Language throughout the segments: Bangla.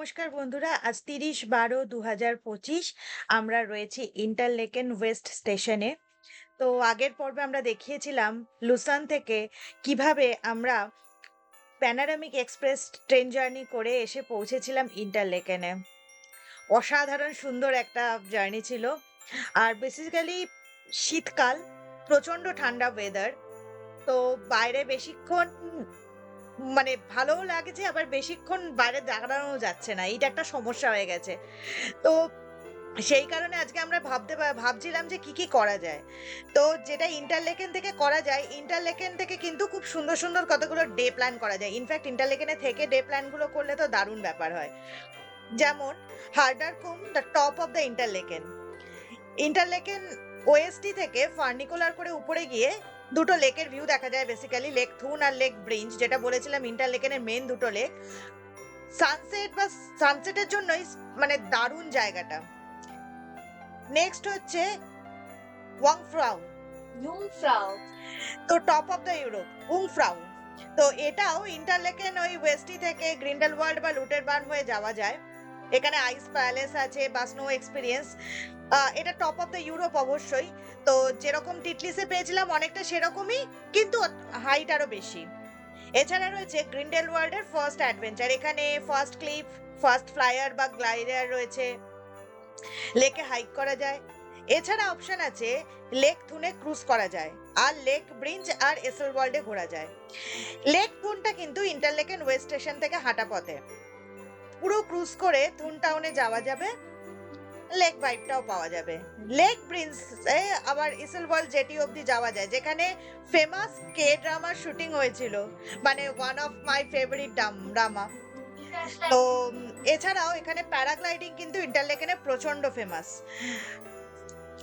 নমস্কার বন্ধুরা, আজ 30/12/2025 আমরা রয়েছি ইন্টারলেকেন ওয়েস্ট স্টেশনে। তো আগের পর্বে আমরা দেখিয়েছিলাম লুসান থেকে কিভাবে আমরা প্যানারামিক এক্সপ্রেস ট্রেন জার্নি করে এসে পৌঁছেছিলাম ইন্টারলেকেনে। অসাধারণ সুন্দর একটা জার্নি ছিল। আর বেসিক্যালি শীতকাল, প্রচন্ড ঠান্ডা ওয়েদার। তো বাইরে বেশিক্ষণ ভালোও লাগছে, আবার বেশিক্ষণ বাইরে দাঁড়ানো যাচ্ছে না। এইটা একটা সমস্যা হয়ে গেছে। তো সেই কারণে আজকে আমরা ভাবছিলাম যে কি করা যায়। তো যেটা ইন্টারলেকেন থেকে করা যায়, ইন্টারলেকেন থেকে কিন্তু খুব সুন্দর, সুন্দর কতগুলো ডে প্ল্যান করা যায়। ইনফ্যাক্ট ইন্টারলেকেনে থেকে ডে প্ল্যান গুলো করলে তো দারুণ ব্যাপার হয়। যেমন Harder Kulm, the top of the Interlaken. Interlaken Ost থেকে ফার্নিকুলার করে উপরে গিয়ে দুটো লেকের ভিউ দেখা যায়, বেসিক্যালি লেক থুন আর লেক ব্রিঞ্জ, যেটা বলেছিলাম ইন্টারলেকেনের মেন দুটো লেক। সানসেটের জন্যই দারুণ জায়গাটা। নেক্সট হচ্ছে ওয়াংফ্রাউ, জুংফ্রাও। তো টপ অফ দ্য ইউরোপ উংফ্রাউ। তো এটাও ইন্টারলেকেন ওই ওয়েস্টি থেকে গ্রিন্ডেলওয়াল্ড বা লুটেরবার্ন হয়ে যাওয়া যায়। এখানে আইস প্যালেস আছে বা স্নো এক্সপিরিয়েন্স। এটা টপ অফ দ্য ইউরোপ অবশ্যই। তো যেরকম টিটলিসে পেয়েছিলাম অনেকটা সেরকমই, কিন্তু হাইট আরো বেশি। এছাড়া রয়েছে গ্রিন্ডেলওয়াল্ডের ফার্স্ট অ্যাডভেঞ্চার। এখানে ফার্স্ট ক্লিফ, ফার্স্ট ফ্লায়ার বা গ্লাইডার রয়েছে, লেকে হাইক করা যায়। এছাড়া অপশন আছে লেক থুনে ক্রুজ করা যায়, আর লেক ব্রিঞ্জ আর এসেলওয়ার্ল্ডে ঘোরা যায়। লেক থুনটা কিন্তু ইন্টারলেকেন ওয়েস্ট স্টেশন থেকে হাঁটা পথে। পুরো ক্রুজ করে থুন টাউনে যাওয়া যাবে, লেক ভাইবটাও পাওয়া যাবে। লেক ব্রিঞ্জ আবার ইসেলওয়ার্ল্ড জেটি অবধি যাওয়া যায়, যেখানে ফেমাস কে ড্রামার শুটিং হয়েছিল, one of my favourite drama. তো এছাড়াও এখানে প্যারাগ্লাইডিং কিন্তু ইন্টারলেকেনে প্রচন্ড ফেমাস।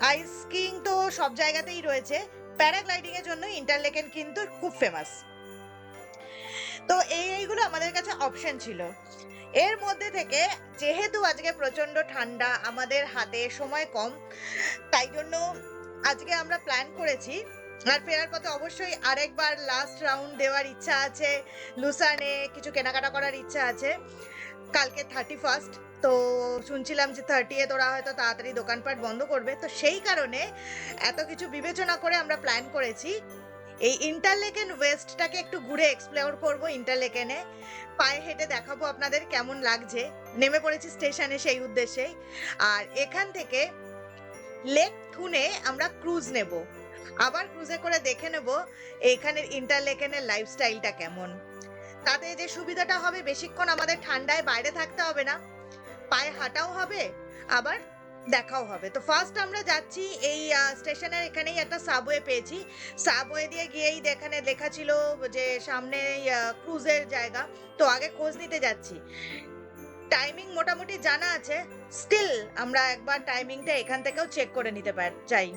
আইস স্কিং তো সব জায়গাতেই রয়েছে, প্যারাগ্লাইডিং এর জন্য ইন্টারলেকেন কিন্তু খুব ফেমাস। তো এইগুলো আমাদের কাছে অপশন ছিল। এর মধ্যে থেকে যেহেতু আজকে প্রচন্ড ঠান্ডা, আমাদের হাতে সময় কম, তাই জন্য আজকে আমরা প্ল্যান করেছি, আর ফেরার পথে অবশ্যই আরেকবার লাস্ট রাউন্ড দেওয়ার ইচ্ছা আছে। লুসানে কিছু কেনাকাটা করার ইচ্ছা আছে। কালকে 31st, তো শুনছিলাম যে 30th ওরা হয়তো তাড়াতাড়ি দোকানপাট বন্ধ করবে। তো সেই কারণে এত কিছু বিবেচনা করে আমরা প্ল্যান করেছি এই ইন্টারলেকেন ওয়েস্টটাকে একটু ঘুরে এক্সপ্লোর করব। ইন্টারলেকেনে পায়ে হেঁটে দেখাবো আপনাদের কেমন লাগছে। নেমে পড়েছি স্টেশনে সেই উদ্দেশ্যেই। আর এখান থেকে লেক থুনে আমরা ক্রুজ নেব, আবার ক্রুজে করে দেখে নেব এখানের ইন্টারলেকেনের লাইফস্টাইলটা কেমন। তাতে যে সুবিধাটা হবে, বেশিক্ষণ আমাদের ঠান্ডায় বাইরে থাকতে হবে না, পায়ে হাঁটাও হবে, আবার দেখাও হবে। তো ফার্স্ট আমরা যাচ্ছি এই স্টেশনের এখানেই একটা সাবওয়ে পেয়েছি। সাবওয়ে দিয়ে গিয়েই এখানে লেখা ছিল যে সামনে ক্রুজের জায়গা। তো আগে খোঁজ নিতে যাচ্ছি। টাইমিং মোটামুটি জানা আছে, স্টিল আমরা একবার টাইমিংটা এখান থেকেও চেক করে নিতে চাই।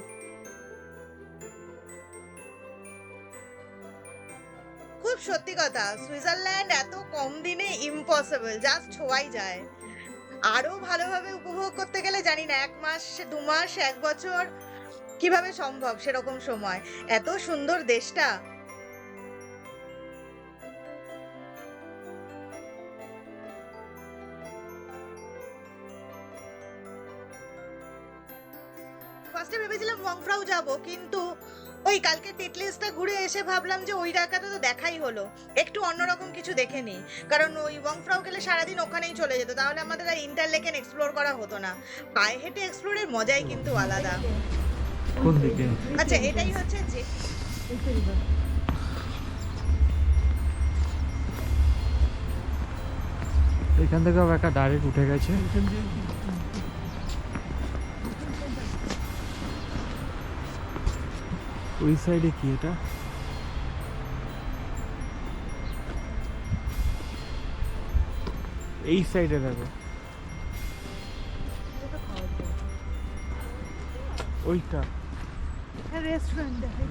খুব সত্যি কথা, সুইজারল্যান্ড এত কম দিনে ইম্পসিবল, জাস্ট ছোঁয়াই যায়। আরো ভালোভাবে উপভোগ করতে গেলে জানি না 1 মাস, 2 মাস, 1 বছর কিভাবে সম্ভব সেরকম সময়। এত সুন্দর দেশটা। ফার্স্টে ভেবেছিলাম ওয়াংফ্রাউ যাব, কিন্তু ওই কালকে টিটলিসটা ঘুরে এসে ভাবলাম যে ওই জায়গাটা তো দেখাই হলো, একটু অন্যরকম কিছু দেখে নিই। কারণ ওই ওয়াংফ্রাউ গেলে সারাদিন ওখানেই চলে যেত, তাহলে আমাদের আর ইন্টারলেকেন এক্সপ্লোর করা হতো না। পায়ে হেঁটে এক্সপ্লোরের মজাই কিন্তু আলাদা। কোন দিকে? আচ্ছা, এটাই হচ্ছে যে এখান থেকে একটা ডাইরেক্ট উঠে গেছে। ওই সাইডে কি এটা? এই সাইডে দেখো, ওইটা রেস্টুরেন্ট দেখা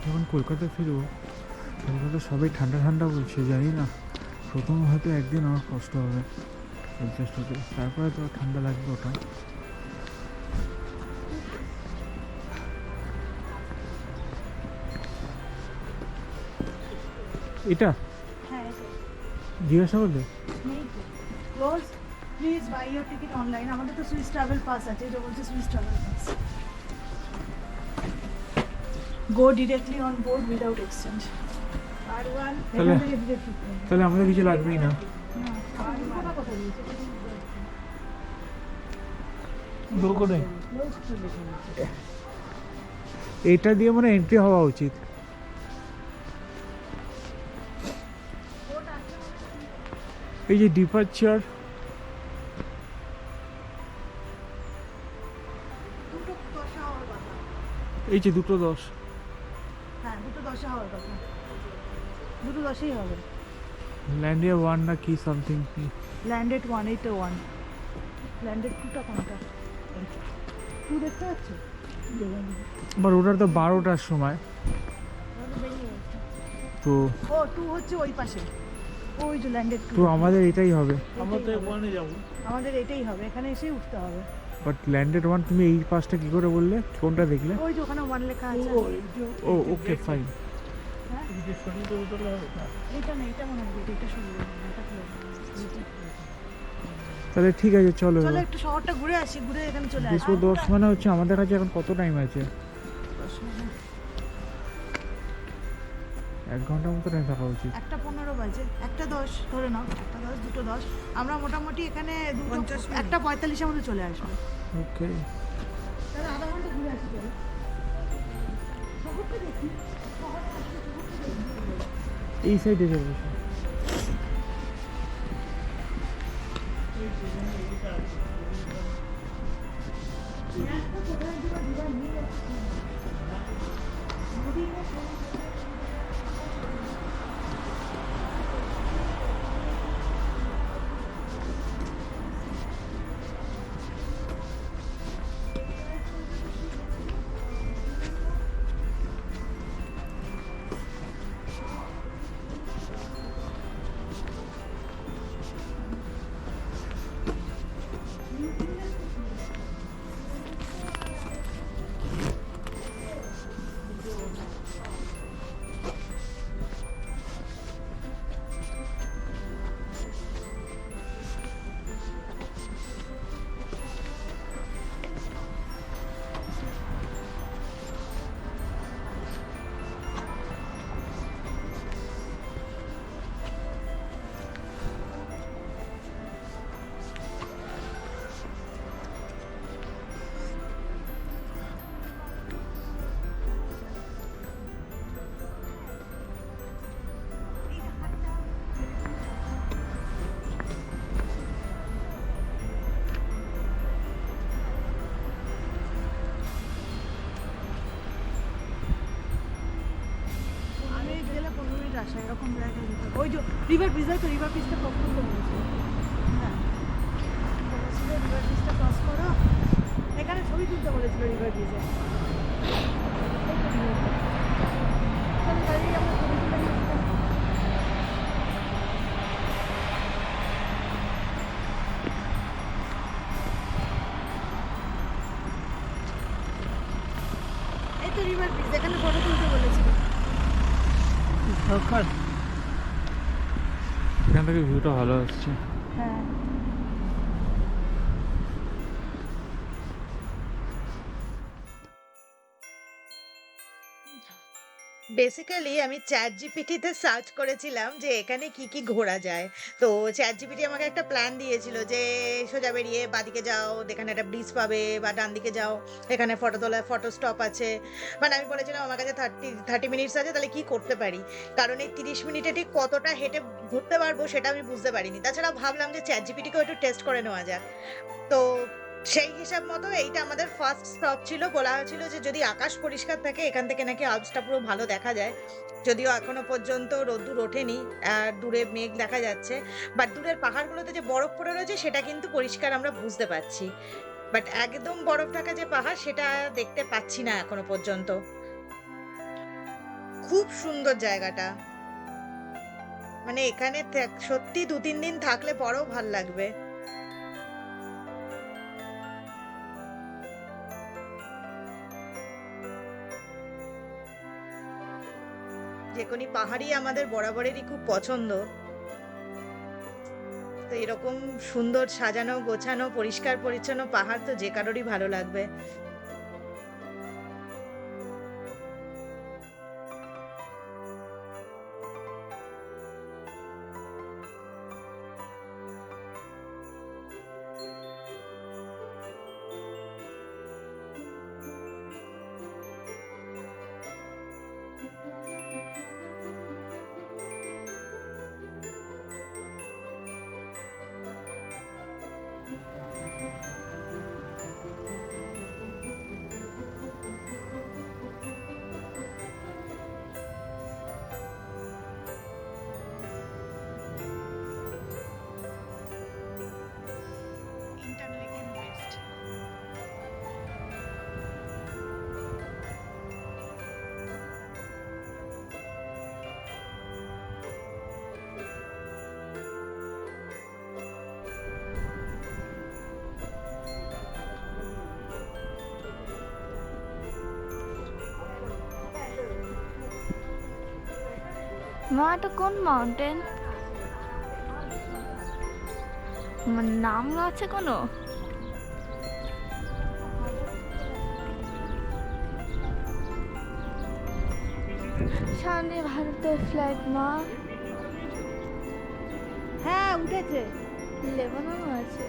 যখন কলকাতা ফিরবো কলকাতা সবাই ঠান্ডা ঠান্ডা বলছে, জানি না প্রথম হয়তো একদিন আমার কষ্ট হবে অ্যাডজাস্ট হতে, তারপরে তো ঠান্ডা লাগবে ওটা। এটা হ্যাঁ জিজ্ঞাসা করলে close please buy your ticket online. আমাদের তো সুইস ট্রাভেল পাস আছে, এটা বলছে Swiss travel pass. Go directly on board without exchange. আর ওয়ান তাহলে তাহলে আমাদের কিছু লাগবেই না। এটা দিয়ে মানে এন্ট্রি হওয়া উচিত। এই যে ডিপার্চার, এই যে 2:10। হ্যাঁ 2:10 হওয়ার কথা, 2:10ই হবে। ল্যান্ডিয়া 1 না কি সামথিং। ল্যান্ডেড 1, এইটা 1। ল্যান্ডেড 2টা কোনটা? 2 দেখতে পাচ্ছ? আবার ওটার তো 12টার সময়, তো ও 2 হচ্ছে ওই পাশে, ওই যে ল্যান্ডেড 2। তো আমাদের এটাই হবে। আমাদের এটাই হবে, এখানে এসেই উঠতে হবে। বাট ল্যান্ডেড 1 তুমি এই পাশটা কি করে বললে, কোনটা দেখলে? ওই যে ওখানে 1 লেখা আছে। ও ওকে ফাইন। হ্যাঁ এটা না, এটা মনে হয় এটা শুরু, এটা close। তাহলে ঠিক আছে, চলো চলো একটু শহরটা ঘুরে আসি, ঘুরে এখানে চলে আসি। 2:10 মানে হচ্ছে আমাদের কাছে এখন কত টাইম আছে? 1 ঘন্টার মতো টাইম থাকা উচিত। 1:15 বাজে, 1:10 ধরে নাও, 1:10, 2:10। আমরা মোটামুটি এখানে 1:45 মধ্যে চলে আসবো। ওকে, তাহলে আধা ঘন্টা ঘুরে আসি। চলো শহরটা দেখি। এই সাইডে যাবো। আমি গেলে 15 মিনিট আসা, এরকম জায়গায় যেতে হবে। ওই যে রিভার ব্রিজ, তো রিভার ব্রিজটা ক্রস করতে বলেছে। হ্যাঁ বলেছিল রিভার ব্রিজটা ক্রস করো, এখানে ছবি তুলতে বলেছিল রিভার ব্রিজে। চলো দাঁড়িয়ে আমরা ছবি তুলে নিই। এই তো রিভার ব্রিজ, এখানে ফটো তুলতে বলেছিল। এখান থেকে ভিউটা ভালো আসছে। হ্যাঁ বেসিক্যালি আমি চ্যাট জিপিটিতে সার্চ করেছিলাম যে এখানে কি কি ঘোরা যায়। তো চ্যাট জিপিটি আমাকে একটা প্ল্যান দিয়েছিল যে সোজা বেরিয়ে বাদিকে যাও, এখানে একটা ব্রিজ পাবে, বা ডান দিকে যাও, এখানে ফটো তোলার ফটো স্টপ আছে। মানে আমি বলেছিলাম আমার কাছে 30 মিনিটস আছে, তাহলে কি করতে পারি, কারণ এই 30 মিনিটে ঠিক কতটা হেঁটে ঘুরতে পারবো সেটা আমি বুঝতে পারিনি। তাছাড়া ভাবলাম যে চ্যাট জিপিটিকেও একটু টেস্ট করে নেওয়া যাক। তো সেই হিসাব মতো এইটা আমাদের ফার্স্ট স্টপ ছিল। বলা হয়েছিল যে যদি আকাশ পরিষ্কার থাকে এখান থেকে নাকি আলপসটা পুরো ভালো দেখা যায়। যদিও এখনো পর্যন্ত রোদ্দুর ওঠেনি, আর দূরে মেঘ দেখা যাচ্ছে, বাট দূরের পাহাড়গুলোতে যে বরফ পড়ে রয়েছে সেটা কিন্তু পরিষ্কার আমরা বুঝতে পারছি। বাট একদম বরফ ঢাকা যে পাহাড় সেটা দেখতে পাচ্ছি না এখনো পর্যন্ত। খুব সুন্দর জায়গাটা। মানে এখানে সত্যি ২-৩ দিন থাকলে বড়ও ভাল লাগবে। যেকোনি পাহাড়ই আমাদের বরাবরেরই খুব পছন্দ। তো এরকম সুন্দর সাজানো, গোছানো, পরিষ্কার পরিচ্ছন্ন পাহাড় তো যে কারোরই ভালো লাগবে। Interlaken West. মা এটা কোন মাউন্টেন? নাম আছে কোনো? সামনে ভারতের ফ্ল্যাগ মা। হ্যাঁ উঠেছে। লেবাননও আছে।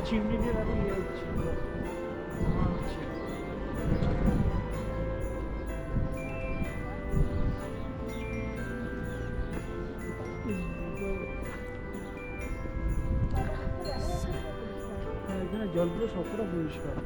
চিমনি দিয়ে রাখুন ইয়ে হচ্ছে ধোঁয়া হচ্ছে। হ্যাঁ, এখানে জলগুলো সবকটা পরিষ্কার।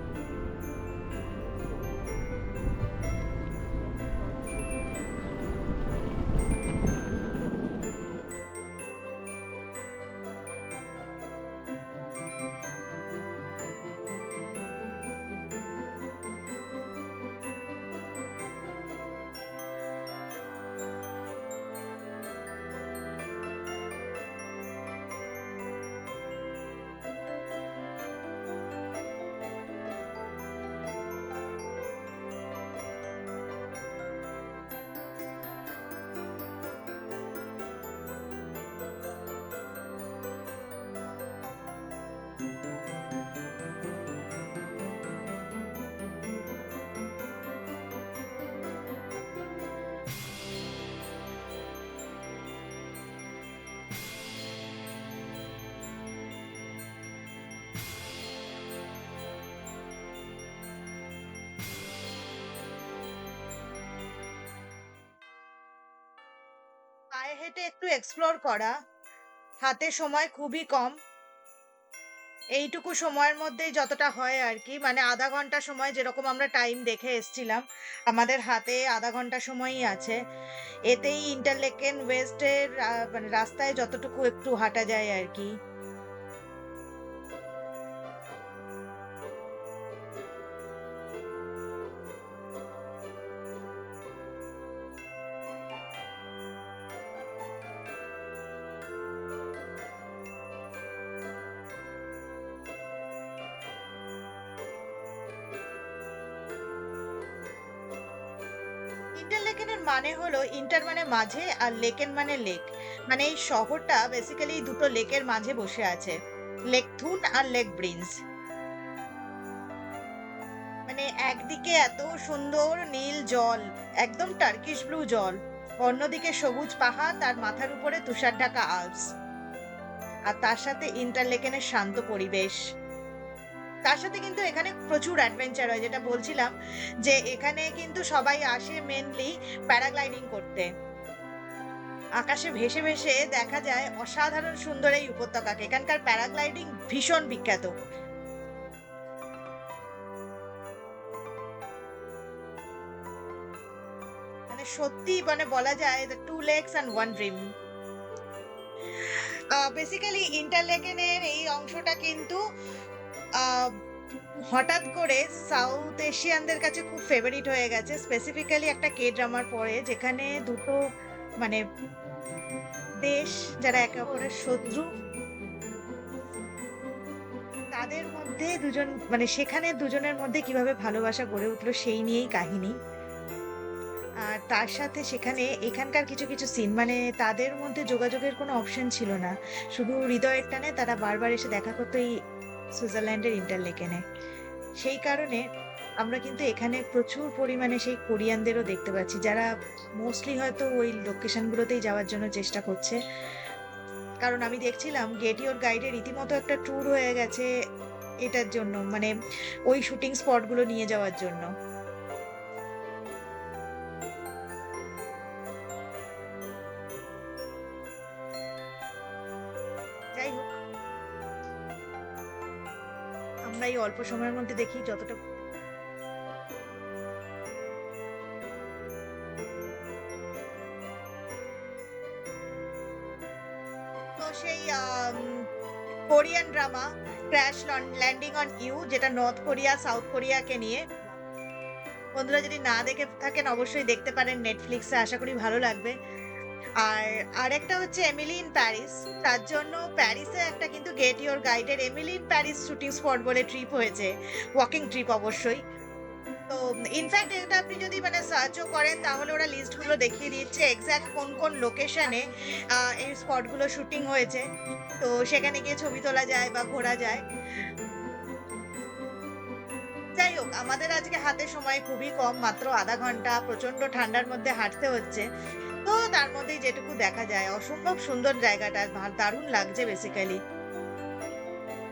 পায়ে হেঁটে একটু এক্সপ্লোর করা, হাতে সময় খুবই কম। এইটুকু সময়ের মধ্যেই যতটা হয় আর কি, মানে আধা ঘন্টা সময় যেরকম আমরা টাইম দেখে এসছিলাম, আমাদের হাতে আধা ঘন্টা সময়ই আছে। এতেই ইন্টারলেকেন ওয়েস্টের মানে রাস্তায় যতটুকু একটু হাঁটা যায় আর কি। ইন্টারলেকেনের মানে হলো, ইন্টার মানে মাঝে আর লেকেন মানে লেক। মানে এই শহরটা বেসিক্যালি দুটো লেকের মাঝে বসে আছে, লেক থুন আর লেক ব্রিন্স। মানে একদিকে এত সুন্দর নীল জল, একদম টার্কিশ ব্লু জল, অন্যদিকে সবুজ পাহাড়, তার মাথার উপরে তুষার ঢাকা আল্পস, আর তার সাথে ইন্টারলেকেনের শান্ত পরিবেশ। তার সাথে কিন্তু এখানে প্রচুর অ্যাডভেঞ্চার হয়, যেটা বলছিলাম যে এখানে কিন্তু সবাই আসে মেনলি প্যারাগ্লাইডিং করতে। আকাশে ভেসে ভেসে দেখা যায় অসাধারণ সুন্দর এই উপত্যকাকে। এখানকার প্যারাগ্লাইডিং ভীষণ বিখ্যাত। মানে সত্যি মানে বলা যায় the two lakes and one dream. Basically ইন্টারলেকেনের এই অংশটা কিন্তু আহ, হঠাৎ করে সাউথ এশিয়ানদের কাছে খুব ফেভারিট হয়ে গেছে, স্পেসিফিক্যালি একটা কে ড্রামার পরে, যেখানে দুটো মানে দেশ যারা একে অপরের শত্রু, তাদের মধ্যে দুজন মানে সেখানে দুজনের মধ্যে কিভাবে ভালোবাসা গড়ে উঠলো সেই নিয়েই কাহিনী। আর তার সাথে সেখানে এখানকার কিছু কিছু সিন মানে তাদের মধ্যে যোগাযোগের কোনো অপশন ছিল না, শুধু হৃদয়ের টানে তারা বারবার এসে দেখা করতো এই সুইজারল্যান্ডের ইন্টারলেকেনে। সেই কারণে আমরা কিন্তু এখানে প্রচুর পরিমাণে সেই কোরিয়ানদেরও দেখতে পাচ্ছি, যারা মোস্টলি হয়তো ওই লোকেশনগুলোতেই যাওয়ার জন্য চেষ্টা করছে। কারণ আমি দেখছিলাম গেট ইওর গাইডে রীতিমতো একটা ট্যুর হয়ে গেছে এটার জন্য, মানে ওই শুটিং স্পটগুলো নিয়ে যাওয়ার জন্য। যাই হোক, আমরা এই অল্প সময়ের মধ্যে দেখি যতটা। তো সেই Korean drama Crash Landing on You, যেটা নর্থ কোরিয়া সাউথ কোরিয়াকে নিয়ে, বন্ধুরা যদি না দেখে থাকেন অবশ্যই দেখতে পারেন নেটফ্লিক্সে, আশা করি ভালো লাগবে। আর আরেকটা হচ্ছে এমিলি ইন প্যারিস, তার জন্য প্যারিসে একটা কিন্তু গেট ইওর গাইডের Emily in Paris shooting spot বলে ট্রিপ হয়েছে, ওয়াকিং ট্রিপ অবশ্যই। তো ইনফ্যাক্ট এটা আপনি যদি মানে সার্চও করেন তাহলে ওরা লিস্টগুলো দেখিয়ে দিচ্ছে এক্স্যাক্ট কোন কোন লোকেশনে এই স্পটগুলো শুটিং হয়েছে, তো সেখানে গিয়ে ছবি তোলা যায় বা ঘোরা যায়। যাই হোক, আমাদের আজকে হাতে সময় খুবই কম, মাত্র আধা ঘন্টা, প্রচন্ড ঠান্ডার মধ্যে হাঁটতে হচ্ছে। তো তার মধ্যেই যেটুকু দেখা যায়, অসম্ভব সুন্দর জায়গাটা, দারুণ লাগছে বেসিক্যালি।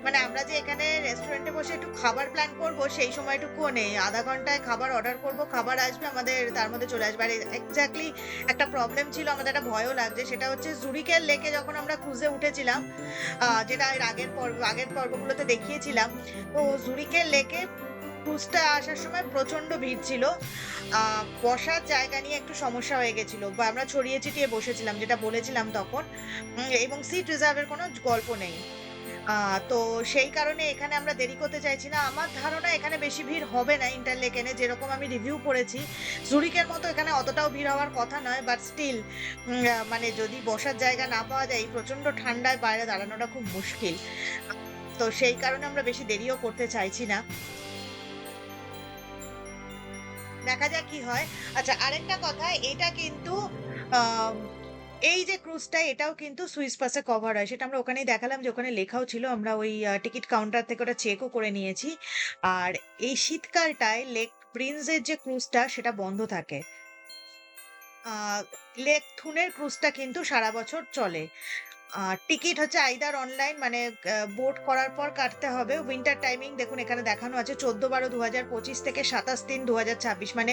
মানে আমরা যে এখানে রেস্টুরেন্টে বসে একটু খাবার প্ল্যান করব সেই সময়টুকুও নেই, আধা ঘন্টায় খাবার অর্ডার করব, খাবার আসবে আমাদের, তার মধ্যে চলে আসবে। আর এক্স্যাক্টলি একটা প্রবলেম ছিল, আমাদের একটা ভয়ও লাগছে, সেটা হচ্ছে জুরিকের লেকে যখন আমরা ক্রুজে উঠেছিলাম, যেটা এর আগের পর্বগুলোতে দেখিয়েছিলাম, তো জুরিকের লেকে ক্রুজটা আসার সময় প্রচন্ড ভিড় ছিল, বসার জায়গা নিয়ে একটু সমস্যা হয়ে গেছিল, বা আমরা ছড়িয়ে ছিটিয়ে বসেছিলাম যেটা বলেছিলাম তখন, এবং সিট রিজার্ভের কোনো গল্প নেই। তো সেই কারণে এখানে আমরা দেরি করতে চাইছি না। আমার ধারণা এখানে বেশি ভিড় হবে না ইন্টারলেকেনে, যেরকম আমি রিভিউ পড়েছি জুরিকের মতো এখানে অতটাও ভিড় হওয়ার কথা নয়, বাট স্টিল মানে যদি বসার জায়গা না পাওয়া যায়, এই প্রচন্ড ঠান্ডায় বাইরে দাঁড়ানোটা খুব মুশকিল, তো সেই কারণে আমরা বেশি দেরিও করতে চাইছি না, দেখা যাক কি হয়। আচ্ছা, আরেকটা কথা, এটা কিন্তু এই যে ক্রুজটা এটাও কিন্তু সুইস পাসে কভার হয়, সেটা আমরা ওখানেই দেখালাম যে ওখানে লেখাও ছিল, আমরা ওই টিকিট কাউন্টার থেকে ওটা চেকও করে নিয়েছি। আর এই শীতকালটায় লেক প্রিন্সের যে ক্রুজটা সেটা বন্ধ থাকে, লেক থুনের ক্রুজটা কিন্তু সারা বছর চলে। টিকিট হচ্ছে আইদার অনলাইন মানে বোট করার পর কাটতে হবে। উইন্টার টাইমিং দেখুন এখানে দেখানো আছে 14/12/2025 থেকে 27/3/2026, মানে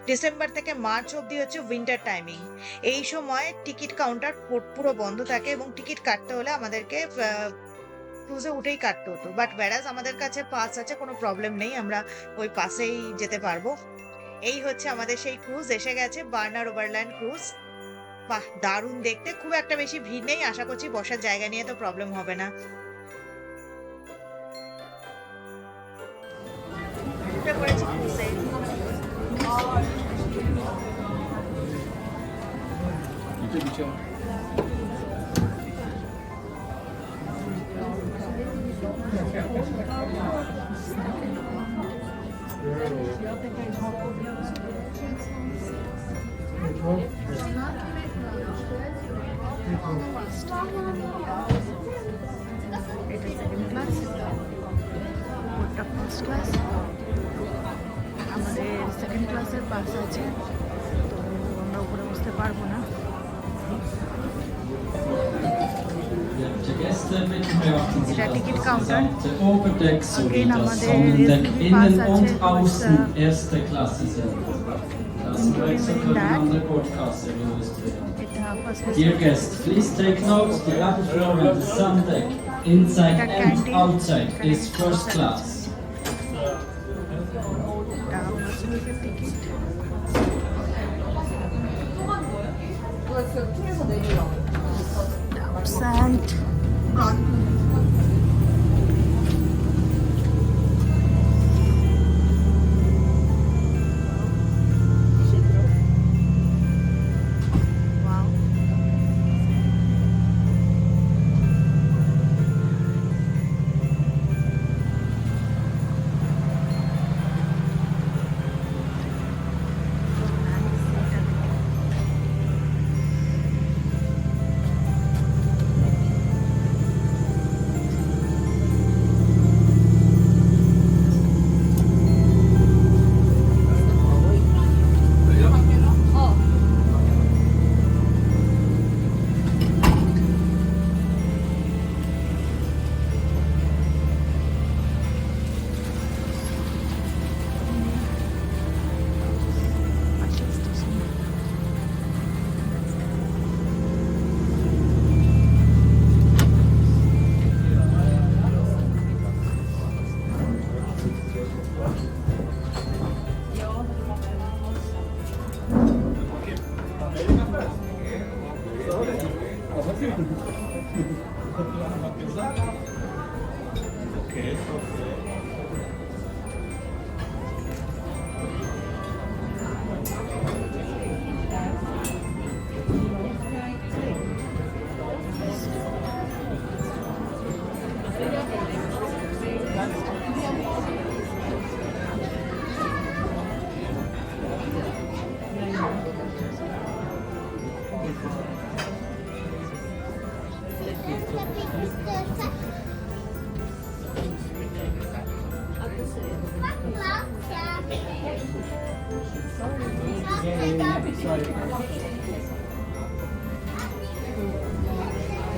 ডিসেম্বর থেকে মার্চ অবধি হচ্ছে উইন্টার টাইমিং। এই সময় টিকিট কাউন্টার পুরো বন্ধ থাকে এবং টিকিট কাটতে হলে আমাদেরকে ক্রুজে উঠেই কাটতে হতো, বাট ওয়্যারাজ আমাদের কাছে পাস আছে, কোনো প্রবলেম নেই, আমরা ওই পাসেই যেতে পারবো। এই হচ্ছে আমাদের সেই ক্রুজ এসে গেছে, বার্নার ওভারল্যান্ড ক্রুজ। বাহ, দারুণ দেখতে, খুব একটা বেশি ভিড় নেই, আশা করছি বসার জায়গা নিয়ে তো প্রবলেম হবে না। উঠে পড়েছি ক্রুজে। এটা সেকেন্ড ক্লাস, ওটা ফার্স্ট ক্লাস, আমাদের সেকেন্ড ক্লাসের পাস আছে, তো আমরা উপরে বসতে পারবো না। এটা টিকিট কাউন্টার, again আমাদের SBB পাস আছে, Dear guests, please take note, the upper floor and the sun deck, inside and outside, is first class. Sand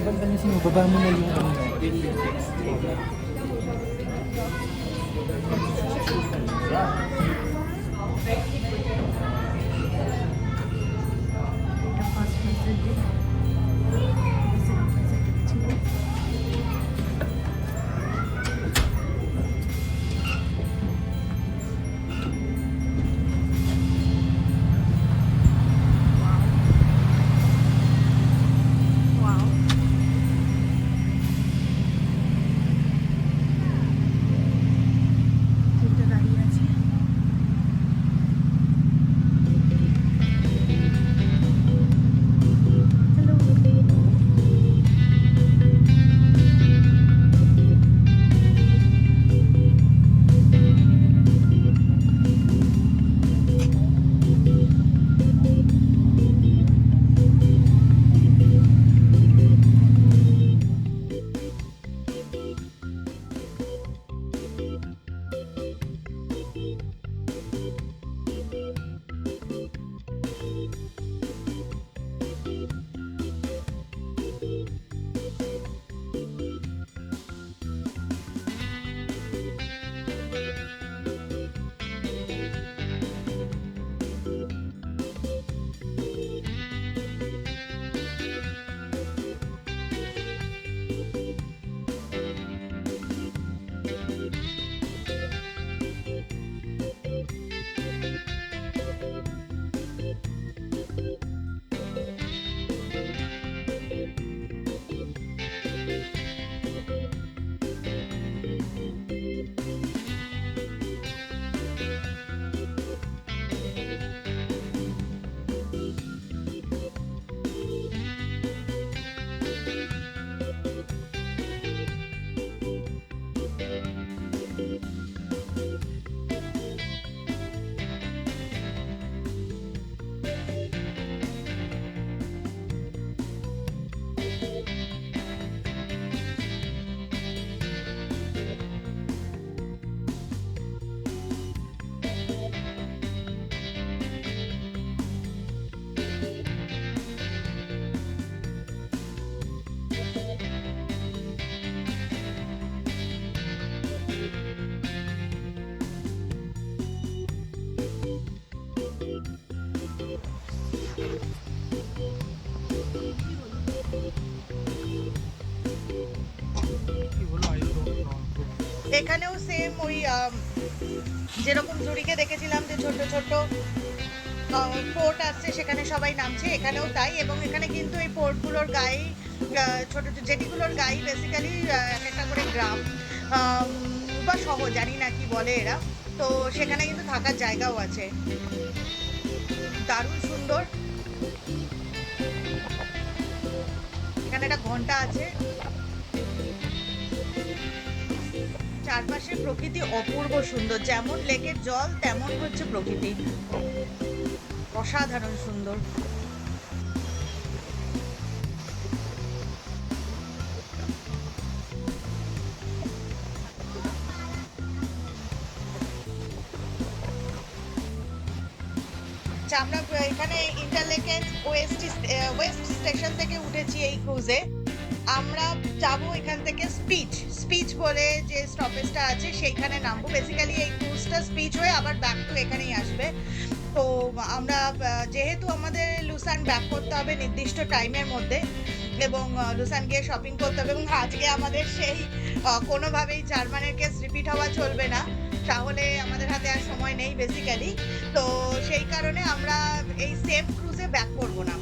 Maganda niya sinubaba mo na yung ano. এখানেও সেম ওই যেরকম জুড়িকে দেখেছিলাম যে ছোট ছোট পোর্ট আসছে সেখানে সবাই নামছে, এখানেও তাই। এবং এখানে কিন্তু এই পোর্টগুলোর গায়ে ছোট জেটিগুলোর গায়ে বেসিক্যালি এক একটা করে গ্রাম আম, বা শহর, জানি না কি বলে এরা। তো সেখানে কিন্তু থাকার জায়গাও আছে, দারুণ সুন্দর। এখানে একটা ঘন্টা আছে। চারপাশের প্রকৃতি অপূর্ব সুন্দর, যেমন লেকের জল তেমন হচ্ছে প্রকৃতি, অসাধারণ সুন্দর। আচ্ছা, আমরা এখানে ইন্টারলেকেন ওয়েস্ট স্টেশন থেকে উঠেছি এই ক্রুজে। আমরা যাব এখান থেকে স্পিচ বলে যে স্টপেজটা আছে সেইখানে নামবো। বেসিক্যালি এই ক্রুজটা স্পিচ হয়ে আবার ব্যাক টু এখানেই আসবে। তো আমরা যেহেতু আমাদের লুসান ব্যাক করতে হবে নির্দিষ্ট টাইমের মধ্যে, এবং লুসান গিয়ে শপিং করতে হবে, এবং আজকে আমাদের সেই কোনোভাবেই জার্মানের কেস রিপিট হওয়া চলবে না, তাহলে আমাদের হাতে আর সময় নেই বেসিক্যালি। তো সেই কারণে আমরা এই সেম ক্রুজে ব্যাক করব না,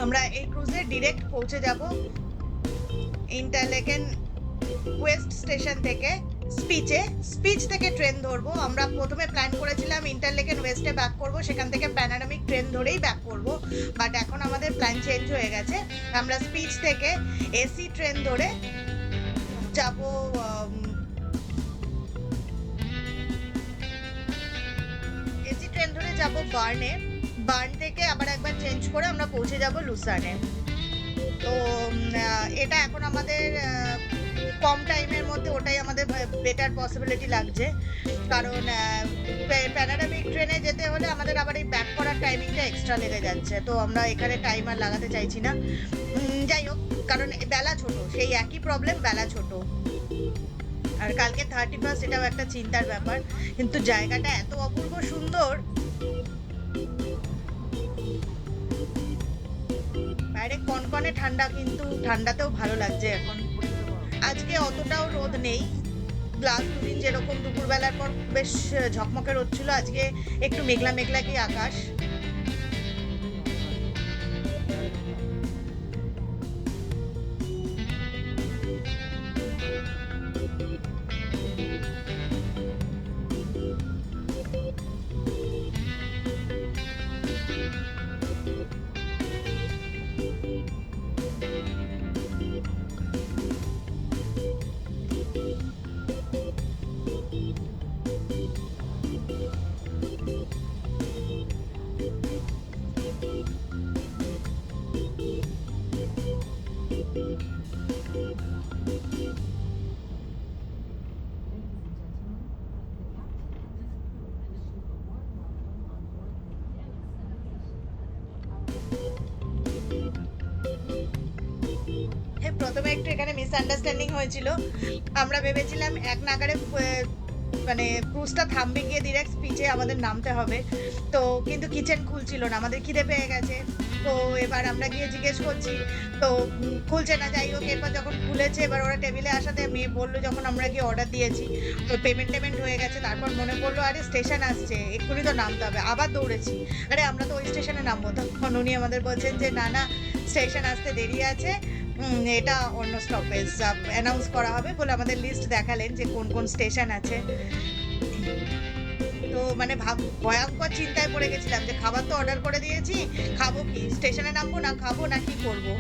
আমরা এই ক্রুজে ডিরেক্ট পৌঁছে যাব ইন্টারলেকেন ওয়েস্ট স্টেশন থেকে স্পিচ থেকে ট্রেন ধরবো। আমরা প্রথমে প্ল্যান করেছিলাম ইন্টারলেকেন ওয়েস্টে ব্যাক করব, সেখান থেকে প্যানারামিক ট্রেন ধরেই ব্যাক করব, বাট এখন আমাদের প্ল্যান চেঞ্জ হয়ে গেছে। আমরা স্পিচ থেকে এসি ট্রেন ধরে যাব বার্ন থেকে আবার একবার চেঞ্জ করে আমরা পৌঁছে যাব লুসানে। তো এটা এখন আমাদের কম টাইমের মধ্যে ওটাই আমাদের বেটার পসিবিলিটি লাগছে, কারণ প্যানারামিক ট্রেনে যেতে হলে আমাদের আবার এই ব্যাক করার টাইমিংটা এক্সট্রা লেগে যাচ্ছে। তো আমরা এখানে টাইম আর লাগাতে চাইছি না। যাই হোক, কারণ বেলা ছোট, সেই একই প্রবলেম, বেলা ছোট। আর কালকে 31, এটাও একটা চিন্তার ব্যাপার, কিন্তু জায়গাটা এত অপূর্ব সুন্দর। বাইরে কনকনে ঠান্ডা, কিন্তু ঠান্ডাতেও ভালো লাগছে এখন। আজকে অতটাও রোদ নেই, লাস্ট দুদিন যেরকম দুপুরবেলার পর বেশ ঝকমকে রোদ ছিল, আজকে একটু মেঘলা মেঘলা কি আকাশ। প্রথমে একটু এখানে মিসআন্ডারস্ট্যান্ডিং হয়েছিল। আমরা ভেবেছিলাম এক নাগারে মানে ক্রুজটা থামবে গিয়ে ডিরেক্ট স্পিচে আমাদের নামতে হবে, তো কিন্তু কিচেন খুলছিল না, আমাদের খিদে পেয়ে গেছে। তো এবার আমরা গিয়ে জিজ্ঞেস করছি, তো খুলছে না। যাই হোক, এরপর যখন খুলেছে, এবার ওরা টেবিলে আসাতে মেয়ে বললো, যখন আমরা গিয়ে অর্ডার দিয়েছি, তো পেমেন্ট হয়ে গেছে, তারপর মনে পড়লো আরে স্টেশন আসছে, এক্ষুনি তো নামতে হবে। আবার দৌড়েছি, আরে আমরা তো ওই স্টেশনে নামবো। তখন উনি আমাদের বলছেন যে না না, স্টেশন আসতে দেরি আছে, এটা অন্য স্টপেজ অ্যানাউন্স করা হবে বলে আমাদের লিস্ট দেখালেন যে কোন কোন স্টেশন আছে। তো মানে ভয়ঙ্কর চিন্তায় পড়ে গেছিলাম যে খাবার তো অর্ডার করে দিয়েছি, খাবো কি, স্টেশনে নামবো না খাবো না কি করবো।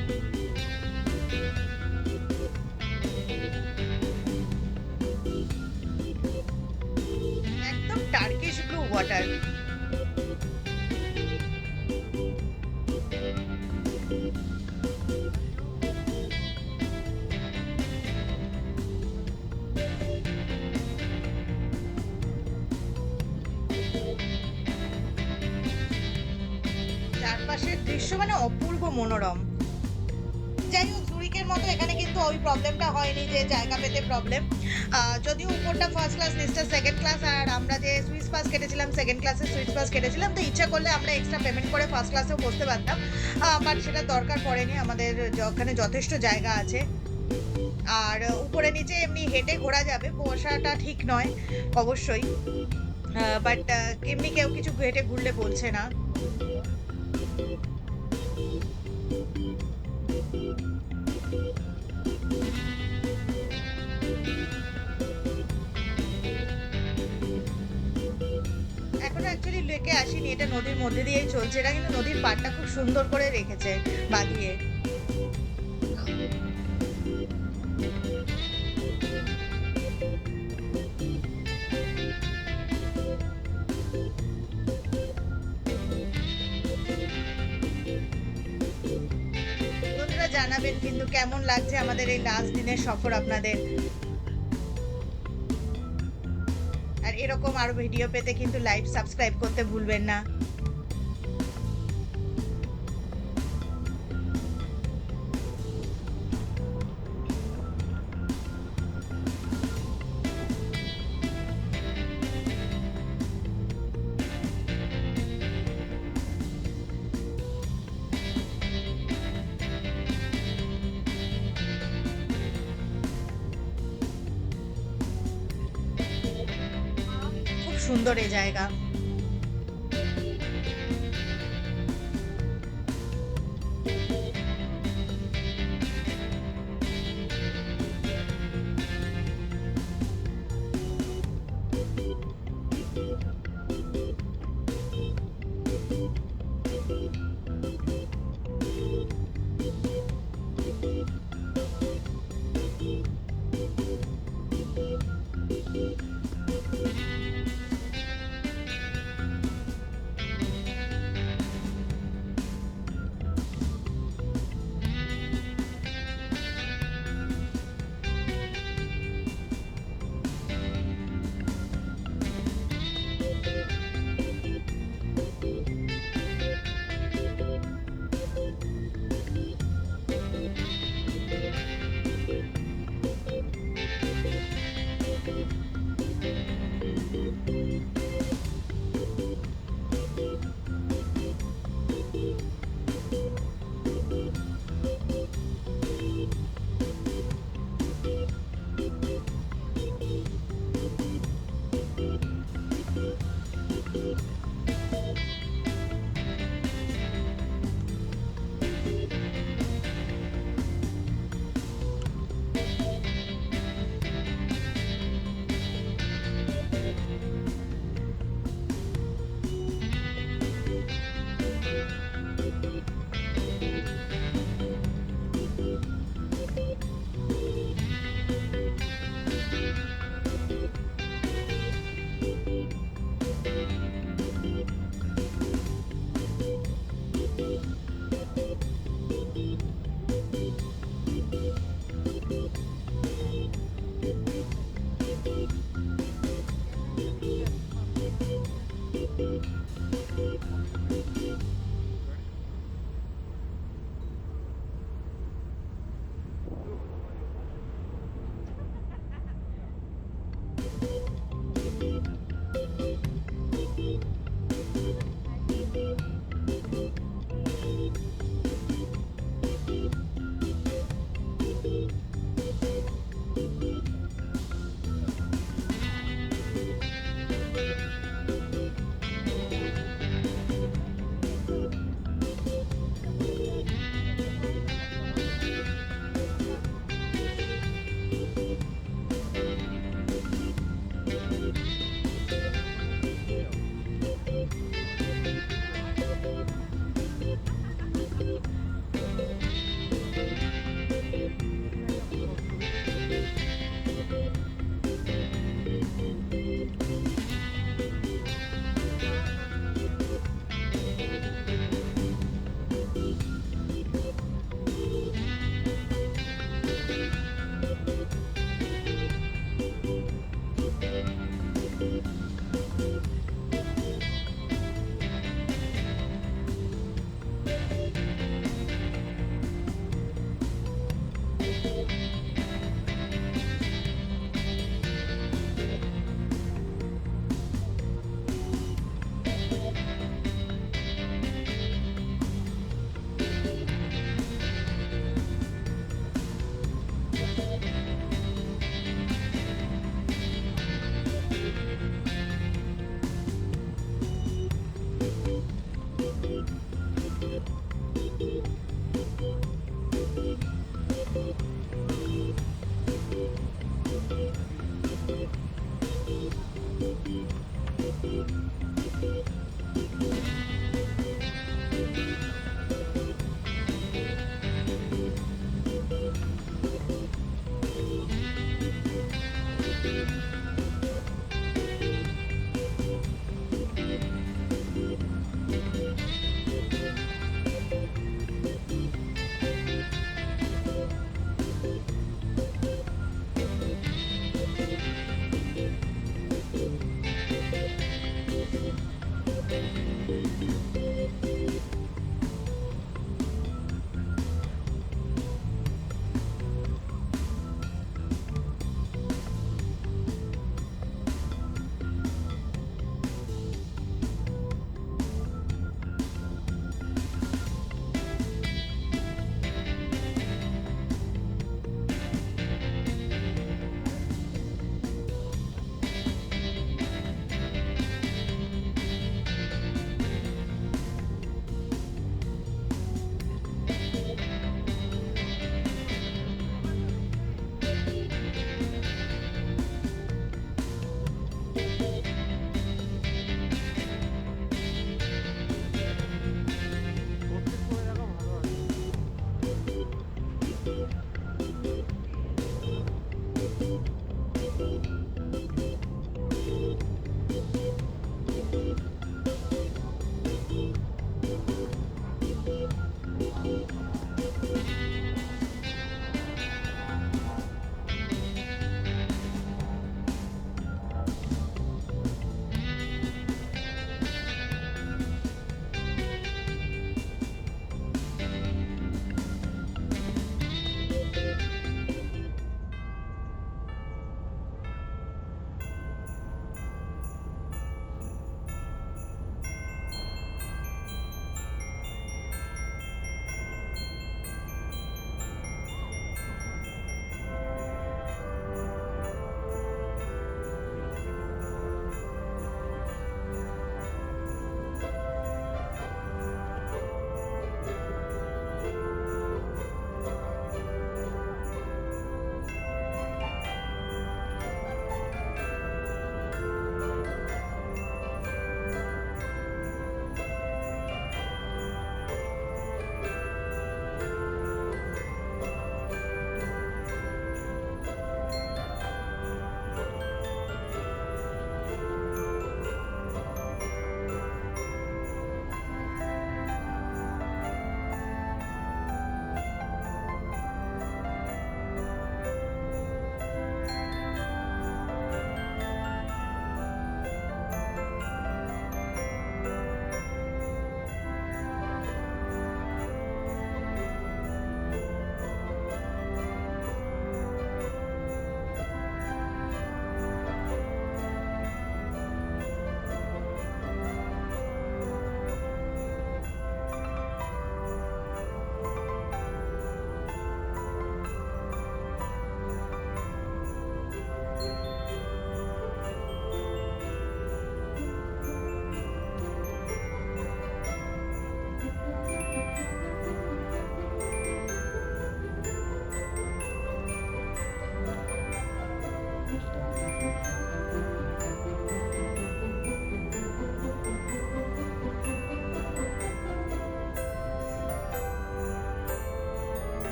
একদম টার্কিশ ব্লু ওয়াটার। চারপাশের দৃশ্য মানে অপূর্ব মনোরম। যাই হোক, জুরিকের মতো এখানে কিন্তু ওই প্রবলেমটা হয়নি যে জায়গা পেতে প্রবলেম। যদিও উপরটা ফার্স্ট ক্লাস, নিচটা সেকেন্ড ক্লাস, আর আমরা যে সুইস পাস কেটেছিলাম, সেকেন্ড ক্লাসের সুইস পাস কেটেছিলাম, তো ইচ্ছা করলে আমরা এক্সট্রা পেমেন্ট করে ফার্স্ট ক্লাসেও বসতে পারতাম, বাট সেটা দরকার পড়েনি, আমাদের ওখানে যথেষ্ট জায়গা আছে। আর উপরে নিচে এমনি হেঁটে ঘোরা যাবে, বসাটা ঠিক নয় অবশ্যই, বাট এমনি কেউ কিছু হেঁটে ঘুরলে বলছে না। এখনো অ্যাকচুয়ালি লেকে আসিনি, এটা নদীর মধ্যে দিয়েই চলছে। এটা কিন্তু নদীর পাড়টা খুব সুন্দর করে রেখেছে বাঁধিয়ে। বন্ধুরা জানাবেন কিন্তু কেমন লাগছে আমাদের এই লাস্ট দিনের সফর আপনাদের। আর এরকম আরো ভিডিও পেতে কিন্তু লাইক সাবস্ক্রাইব করতে ভুলবেন না। খুব সুন্দর এই জায়গা।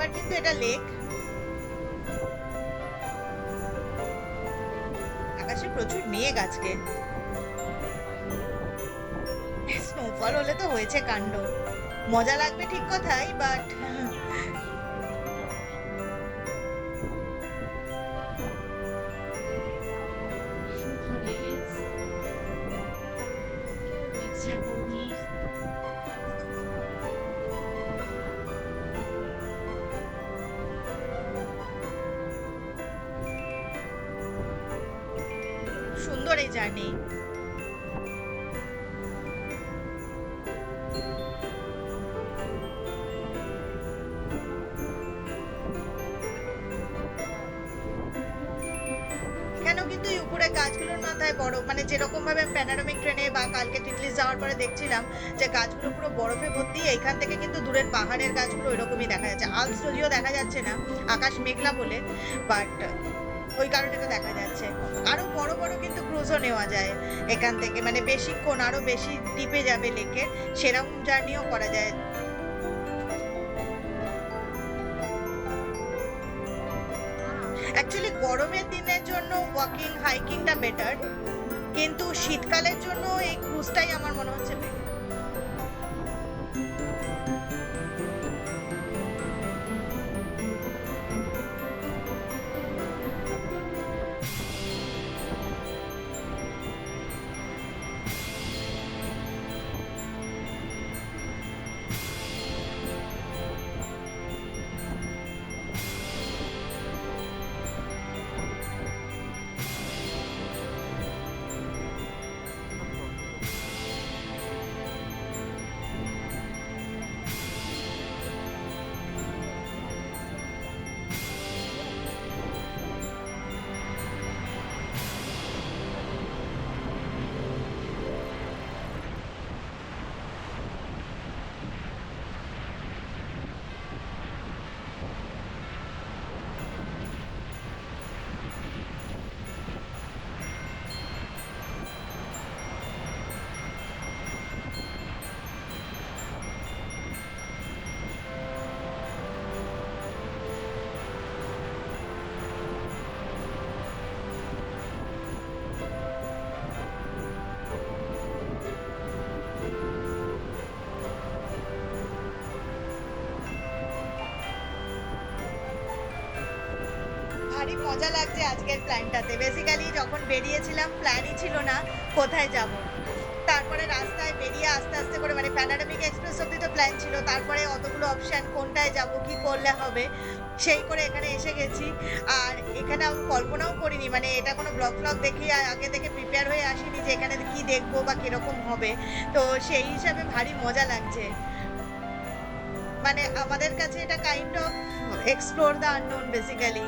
এবার কিন্তু এটা লেক। আকাশে প্রচুর মেঘ আজকে। স্নোফল হলে তো হয়েছে কাণ্ড। মজা লাগবে ঠিক কথাই, বাট সুন্দর এই জার্নি। এখানেও কিন্তু এই উপরে গাছগুলোর মাথায় বড়, মানে যেরকম ভাবে প্যানোরামিক ট্রেনে বা কালকে টিটলিস যাওয়ার পরে দেখছিলাম যে গাছগুলো পুরো বরফে ভর্তি, এইখান থেকে কিন্তু দূরের পাহাড়ের গাছগুলো ওইরকমই দেখা যাচ্ছে। আলস যদিও দেখা যাচ্ছে না, আকাশ মেঘলা বলে, বাট ওই কারণে তো দেখা যাচ্ছে। আরো বড় বড় কিন্তু ক্রুজও নেওয়া যায় এখান থেকে, মানে বেশিক্ষণ আরো বেশি ডিপে যাবে লেকে, সেরকম জার্নিও করা যায়। অ্যাকচুয়ালি গরমের দিনের জন্য ওয়াকিং হাইকিংটা বেটার, কিন্তু শীতকালের জন্য এই ক্রুজটাই আমার মনে হচ্ছে better। ভারী মজা লাগছে আজকের প্ল্যানটাতে। বেসিক্যালি যখন বেরিয়েছিলাম প্ল্যানই ছিল না কোথায় যাব, তারপরে রাস্তায় বেরিয়ে আস্তে আস্তে করে, মানে প্যানোরামিক এক্সপ্রেস অব্দি তো প্ল্যান ছিল, তারপরে অতগুলো অপশন কোনটায় যাব কি করলে হবে, সেই করে এখানে এসে গেছি। আর এখানে আমি কল্পনাও করিনি, মানে এটা কোনো ব্লগ ফ্লগ দেখে আগে থেকে প্রিপেয়ার হয়ে আসিনি যে এখানে কি দেখবো বা কিরকম হবে। তো সেই হিসাবে ভারী মজা লাগছে, মানে আমাদের কাছে এটা kind of explore the unknown basically.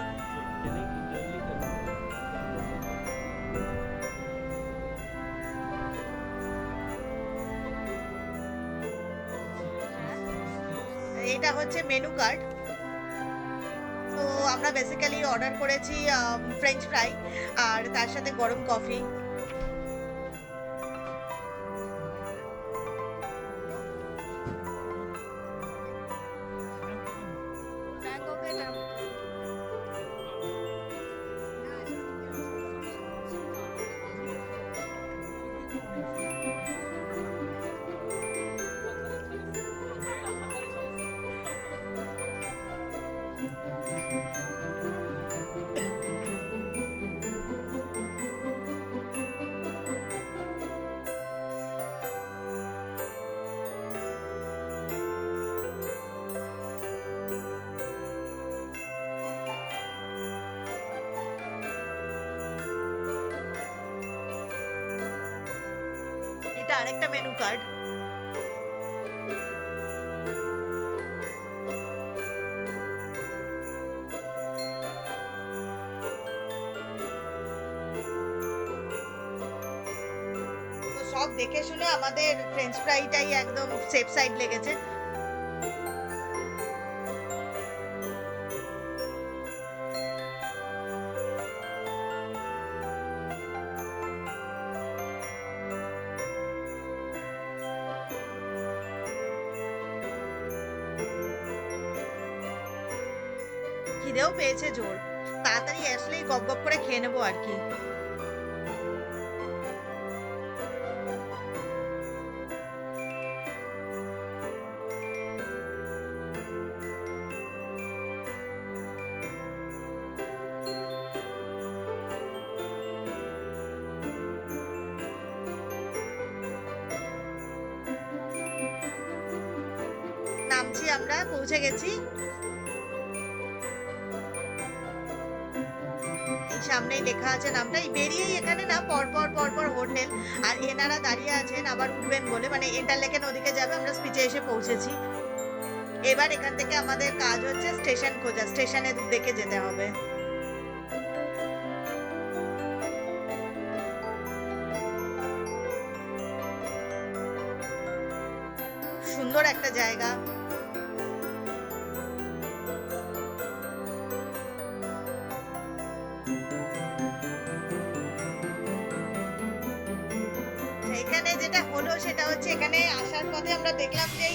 এটা হচ্ছে মেনু কার্ড। তো আমরা বেসিক্যালি অর্ডার করেছি ফ্রেঞ্চ ফ্রাই আর তার সাথে গরম কফি। এটা আরেকটা মেনু কার্ড। সব দেখে শুনে আমাদের ফ্রেঞ্চ ফ্রাইটাই একদম সেফ সাইড লেগেছে। খিদেও পেয়েছে জোর, তাড়াতাড়ি আসলেই গপ গপ করে খেয়ে নেবো আর কি। নামছি, আমরা পৌঁছে গেছি। এই সামনেই লেখা আছে নামটা, এই বেরিয়েই এখানে না পরপর পরপর হোটেল, আর এনারা দাঁড়িয়ে আছেন আবার উঠবেন বলে, মানে ইন্টারলেকেন ওদিকে যাবে, আমরা স্পিচে এসে পৌঁছেছি। এবার এখান থেকে আমাদের কাজ হচ্ছে স্টেশন খোঁজা, স্টেশনের দিকে যেতে হবে। সুন্দর একটা জায়গা। এখানে যেটা হলো সেটা হচ্ছে, এখানে আসার পথে আমরা দেখলাম যে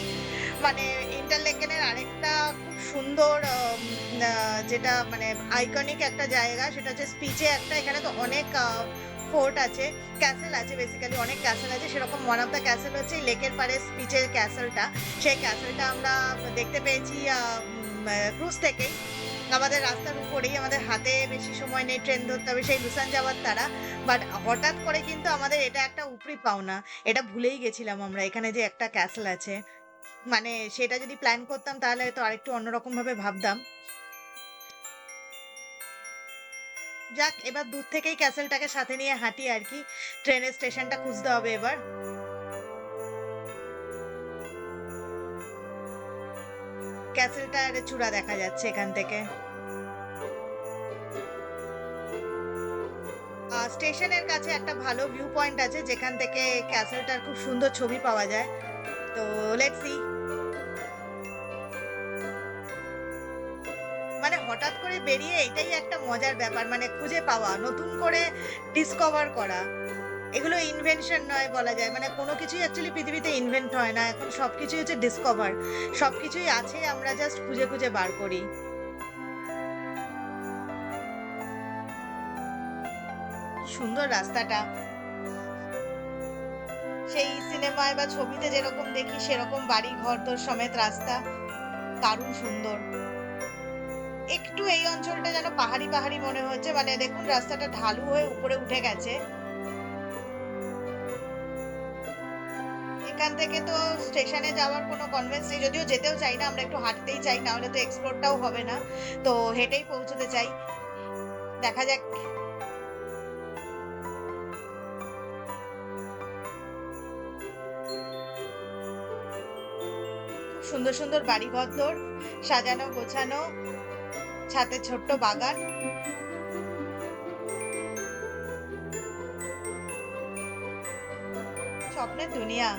মানে ইন্টারলেকেনের আরেকটা খুব সুন্দর যেটা মানে আইকনিক একটা জায়গা, সেটা হচ্ছে স্পিচে একটা, এখানে তো অনেক ফোর্ট আছে, ক্যাসেল আছে, বেসিক্যালি অনেক ক্যাসেল আছে, সেরকম ওয়ান অফ দ্য ক্যাসেল হচ্ছে লেকের পারে স্পিচের ক্যাসেলটা। সেই ক্যাসেলটা আমরা দেখতে পেয়েছি ক্রুজ থেকেই, আমাদের রাস্তার উপরেই, আমাদের হাতে বেশি সময় নেই, ট্রেন ধরতে হবে সেই লুসান যাওয়ার তারা। বাট হঠাৎ করে কিন্তু আমাদের এটা একটা উপরি পাওনা, এটা ভুলেই গেছিলাম আমরা এখানে যে একটা ক্যাসেল আছে। মানে সেটা যদি প্ল্যান করতাম তাহলে তো আরেকটু অন্যরকম ভাবে ভাবতাম। যাক, এবার দূর থেকেই ক্যাসেলটাকে সাথে নিয়ে হাঁটি আর কি, ট্রেনের স্টেশনটা খুঁজতে হবে এবার। ক্যাসেলটার চূড়া দেখা যাচ্ছে এখান থেকে। স্টেশনের কাছে একটা ভালো ভিউ পয়েন্ট আছে যেখান থেকে ক্যাসেলটার খুব সুন্দর ছবি পাওয়া যায়। তো লেটস সি। মানে হঠাৎ করে বেরিয়ে এটাই একটা মজার ব্যাপার, মানে খুঁজে পাওয়া, নতুন করে ডিসকভার করা। এগুলো ইনভেনশন নয় বলা যায়, মানে কোনো কিছুই অ্যাকচুয়ালি পৃথিবীতে ইনভেন্ট হয় না, এখন সবকিছুই হচ্ছে ডিসকভার। সবকিছুই আছে, আমরা জাস্ট খুঁজে খুঁজে বার করি। সুন্দর রাস্তাটা, সেই সিনেমায় বা ছবিতে যেরকম দেখি সেরকম বাড়ি ঘরদোর সমেত রাস্তা, দারুণ সুন্দর। একটু এই অঞ্চলটা যেন পাহাড়ি পাহাড়ি মনে হচ্ছে, মানে দেখুন রাস্তাটা ঢালু হয়ে উপরে উঠে গেছে। এখান থেকে তো স্টেশনে যাওয়ার কোনো কনভেন্স নেই, যদিও যেতেও চাই না, আমরা একটু হাঁটতেই চাই, না হলে তো এক্সপ্লোরটাও হবে না, তো হেঁটেই পৌঁছতে চাই। দেখা যাক। সুন্দর সুন্দর বাড়ি ঘরদোর, সাজানো গোছানো, ছাতে ছোট্ট বাগান। স্বপ্নের দুনিয়া।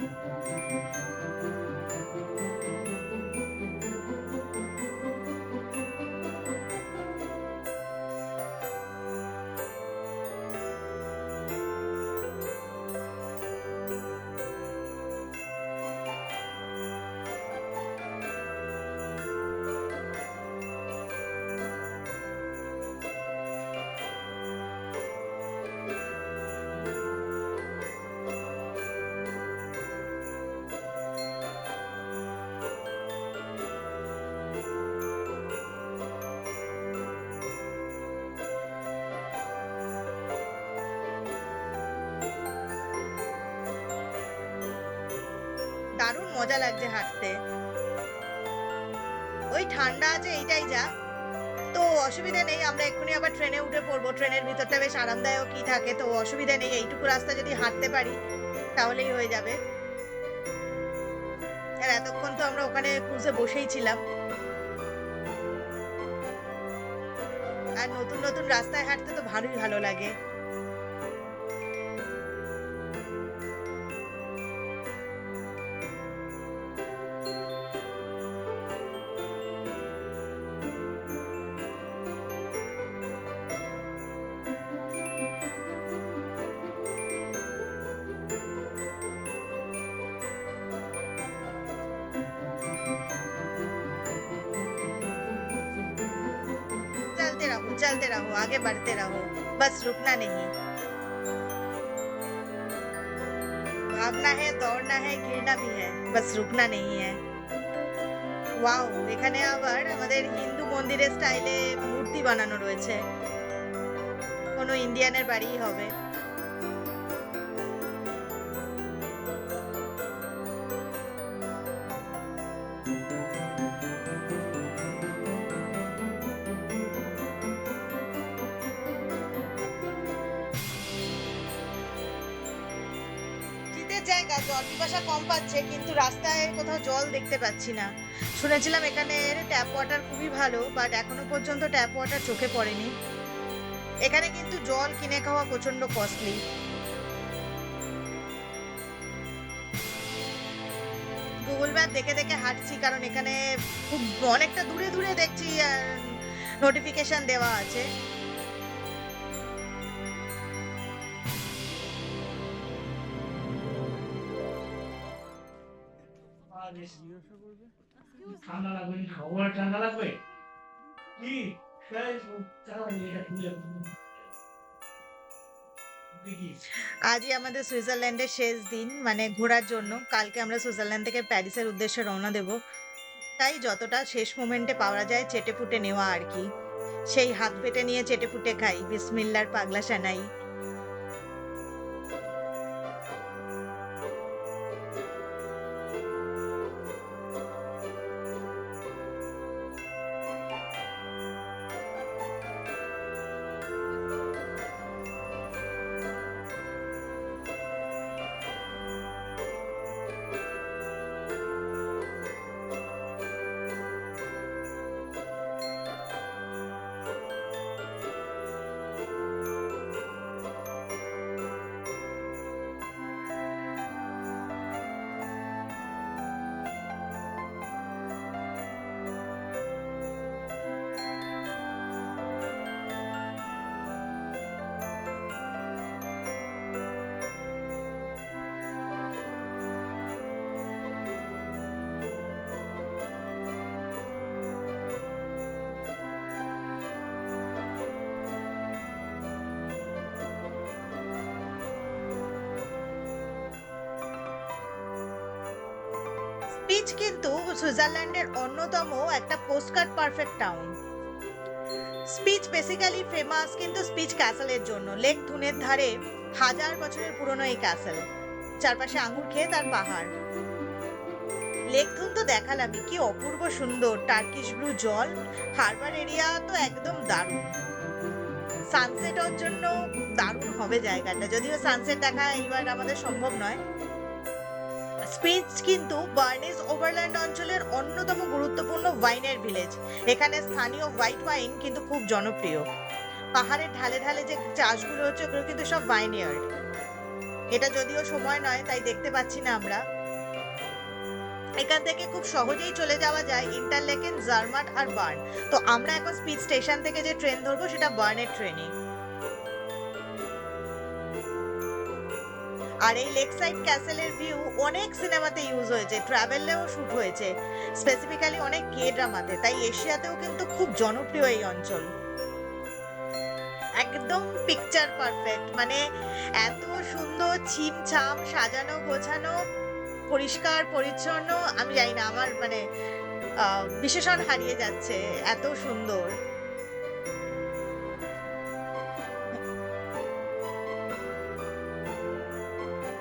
দারুণ মজা লাগছে হাঁটতে। ওই ঠান্ডা আছে এইটাই যা, তো অসুবিধা নেই, আমরা এক্ষুনি আবার ট্রেনে উঠে পড়বো, ট্রেনের ভিতরটা বেশ আরামদায়কই থাকে, তো অসুবিধা নেই, এইটুকু রাস্তা যদি হাঁটতে পারি তাহলেই হয়ে যাবে। আর এতক্ষণ তো আমরা ওখানে ক্রুজে বসেই ছিলাম, আর নতুন নতুন রাস্তায় হাঁটতে তো ভালোই ভালো লাগে। चलते रहो, आगे बढ़ते रहो, बस रुकना नहीं। भागना है, दौड़ना है, गिरना भी है, बस रुकना नहीं है। ওয়াও, এখানে আবার আমাদের হিন্দু মন্দিরের স্টাইলে মূর্তি বানানো রয়েছে, কোনো ইন্ডিয়ানের বাড়িই হবে। শীতের জায়গা, জল পিপাসা কম পাচ্ছে, কিন্তু রাস্তায় কোথাও জল দেখতে পাচ্ছি না। শুনেছিলাম এখানের ট্যাপ ওয়াটার খুবই ভালো, বাট এখনো পর্যন্ত ট্যাপ ওয়াটার চোখে পড়েনি। এখানে কিন্তু জল কিনে খাওয়া প্রচন্ড কস্টলি। গুগল ম্যাপ দেখে দেখে হাঁটছি, কারণ এখানে খুব অনেকটা দূরে দূরে দেখছি নোটিফিকেশন দেওয়া আছে। ঠান্ডা লাগবে, খাবার ঠান্ডা লাগবে কি আজই আমাদের সুইজারল্যান্ডের শেষ দিন, মানে ঘোরার জন্য। কালকে আমরা সুইজারল্যান্ড থেকে প্যারিসের উদ্দেশ্যে রওনা দেব, তাই যতটা শেষ মোমেন্টে পাওয়া যায় চেটে পুটে নেওয়া আর কি। সেই হাত পেটে নিয়ে চেটে পুটে খাই, বিসমিল্লার পাগলা সানাই। স্পিচ কিন্তু সুইজারল্যান্ডের অন্যতম একটা postcard perfect town. Speech basically famous কিন্তু স্পিচ ক্যাসেলের জন্য। লেক থুনের ধারে 1000 বছরের পুরনো এই ক্যাসেল, চারপাশে আঙুর ক্ষেত আর পাহাড়। লেক থুন তো দেখালামই, কি অপূর্ব সুন্দর টার্কিশ ব্লু জল, হারবার এরিয়া তো একদম দারুণ। সানসেট ওর জন্য দারুণ হবে জায়গাটা, যদিও সানসেট দেখা এইবার আমাদের সম্ভব নয়। স্পিচ কিন্তু বার্নিস ওভারল্যান্ড অঞ্চলের অন্যতম গুরুত্বপূর্ণ ওয়াইনের ভিলেজ। এখানে স্থানীয় হোয়াইট ওয়াইন কিন্তু খুব জনপ্রিয়। পাহাড়ের ঢালে ঢালে যে চাষগুলো হচ্ছে ওগুলো কিন্তু সব ভাইনইয়ার্ড। এটা যদিও সময় নয় তাই দেখতে পাচ্ছি না আমরা। এখান থেকে খুব সহজেই চলে যাওয়া যায় ইন্টারলেকেন, জার্মাট আর বার্ন। তো আমরা এখন স্পিচ স্টেশন থেকে যে ট্রেন ধরবো সেটা বার্নের ট্রেনিং। আর এই লেক সাইড ক্যাসেলের ভিউ অনেক সিনেমাতে ইউজ হয়েছে, ট্রাভেলেও শুট হয়েছে, স্পেসিফিক্যালি অনেক কে ড্রামাতে। তাই এশিয়াতেও কিন্তু খুব জনপ্রিয় এই অঞ্চল। একদম পিকচার পারফেক্ট, মানে এত সুন্দর ছিমছাম সাজানো গোছানো, পরিষ্কার পরিচ্ছন্ন। আমি জানি না, আমার মানে বিশেষণ হারিয়ে যাচ্ছে, এত সুন্দর।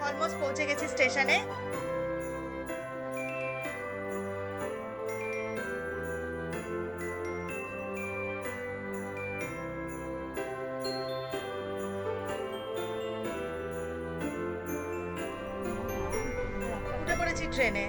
অলমোস্ট পৌঁছে গেছি স্টেশনে। উঠে পড়েছি ট্রেনে।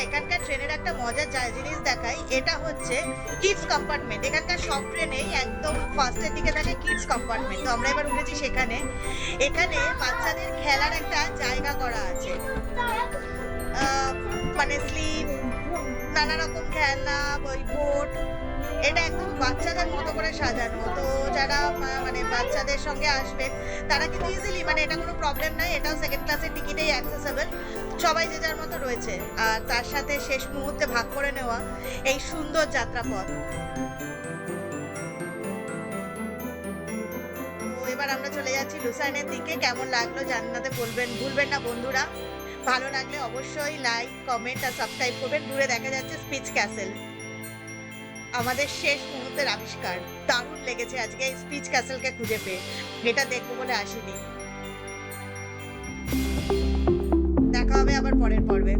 এখানকার ট্রেনের একটা মজার জিনিস দেখাই, এটা হচ্ছে কিডস কম্পার্টমেন্ট। এখানকার সব ট্রেনেই একদম ফার্স্টের দিকে থাকে কিডস কম্পার্টমেন্ট। তো আমরা এবার উঠেছি সেখানে। এখানে বাচ্চাদের খেলার একটা জায়গা করা আছে, মানে স্লিপ, নানা রকম খেলনা, ওই বোট। এটা একদম বাচ্চাদের মতো করে সাজানো। তো যারা মানে বাচ্চাদের সঙ্গে আসবে তারা কিন্তু ইজিলি, মানে এটা কোনো প্রবলেম নাই, এটাও সেকেন্ড ক্লাসের টিকিটেই অ্যাক্সেসেবল। সবাই যে যার মতো রয়েছে, আর তার সাথে শেষ মুহূর্তে ভাগ করে নেওয়া এই সুন্দর যাত্রাপথ। তো এবার আমরা চলে যাচ্ছি লুসাইনের দিকে। কেমন লাগলো জানাতে ভুলবেন না বন্ধুরা। ভালো লাগলে অবশ্যই লাইক, কমেন্ট আর সাবস্ক্রাইব করবেন। দূরে দেখা যাচ্ছে স্পিচ ক্যাসেল, আমাদের শেষ মুহূর্তের আবিষ্কার। দারুণ লেগেছে আজকে এই স্পিচ ক্যাসেলকে খুঁজে পেয়ে, এটা দেখবো বলে আসিনি। দেখা হবে আবার পরের পর্বে।